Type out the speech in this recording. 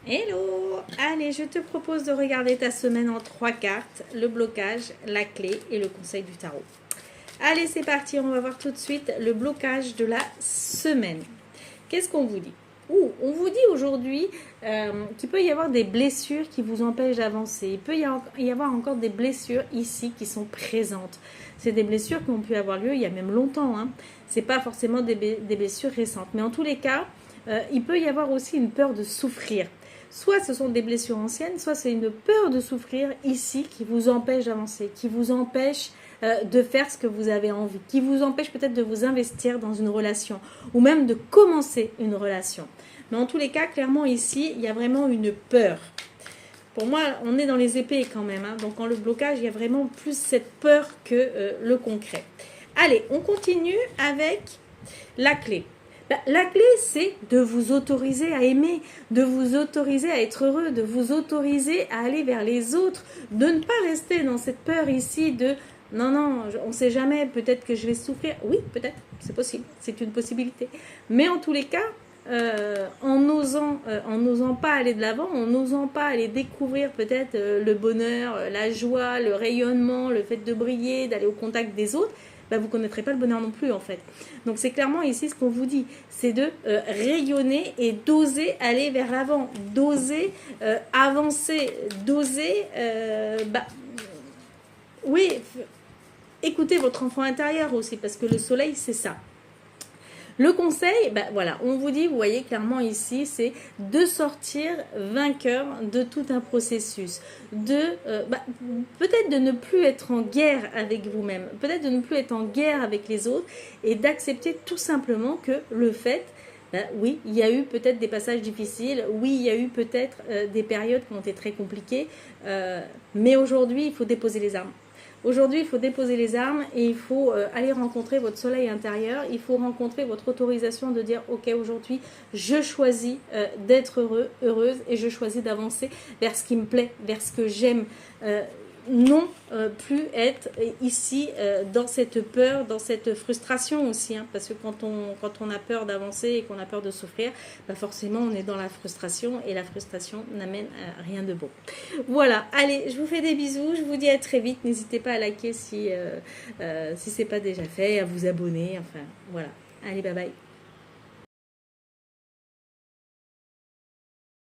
Hello! Allez, je te propose de regarder ta semaine en 3 cartes, le blocage, la clé et le conseil du tarot. Allez, c'est parti, on va voir tout de suite le blocage de la semaine. Qu'est-ce qu'on vous dit? On vous dit aujourd'hui qu'il peut y avoir des blessures qui vous empêchent d'avancer. Il peut y avoir encore des blessures ici qui sont présentes. C'est des blessures qui ont pu avoir lieu il y a même longtemps. Ce n'est pas forcément des blessures récentes. Mais en tous les cas, il peut y avoir aussi une peur de souffrir. Soit ce sont des blessures anciennes, soit c'est une peur de souffrir ici qui vous empêche d'avancer, qui vous empêche de faire ce que vous avez envie, qui vous empêche peut-être de vous investir dans une relation ou même de commencer une relation. Mais en tous les cas, clairement ici, il y a vraiment une peur. Pour moi, on est dans les épées quand même. Donc en le blocage, il y a vraiment plus cette peur que le concret. Allez, on continue avec la clé. La clé, c'est de vous autoriser à aimer, de vous autoriser à être heureux, de vous autoriser à aller vers les autres, de ne pas rester dans cette peur ici de non, on ne sait jamais, peut-être que je vais souffrir. Oui, peut-être, c'est possible, c'est une possibilité. Mais en tous les cas, en n'osant pas aller de l'avant, en n'osant pas aller découvrir peut-être le bonheur, la joie, le rayonnement, le fait de briller, d'aller au contact des autres, vous ne connaîtrez pas le bonheur non plus en fait. Donc c'est clairement ici ce qu'on vous dit, c'est de rayonner et d'oser aller vers l'avant, d'oser avancer, d'oser, oui, écoutez votre enfant intérieur aussi, parce que le soleil c'est ça. Le conseil, voilà, on vous dit, vous voyez clairement ici, c'est de sortir vainqueur de tout un processus, peut-être de ne plus être en guerre avec vous-même, peut-être de ne plus être en guerre avec les autres et d'accepter tout simplement que le fait, oui, il y a eu peut-être des passages difficiles, oui, il y a eu peut-être des périodes qui ont été très compliquées, mais aujourd'hui, il faut déposer les armes. Aujourd'hui, il faut déposer les armes et il faut aller rencontrer votre soleil intérieur. Il faut rencontrer votre autorisation de dire « Ok, aujourd'hui, je choisis d'être heureuse et je choisis d'avancer vers ce qui me plaît, vers ce que j'aime. Non plus être ici dans cette peur, dans cette frustration aussi. Parce que quand on a peur d'avancer et qu'on a peur de souffrir, forcément, on est dans la frustration et la frustration n'amène à rien de bon. Voilà, allez, je vous fais des bisous, je vous dis à très vite. N'hésitez pas à liker si ce n'est pas déjà fait, à vous abonner, enfin voilà. Allez, bye bye.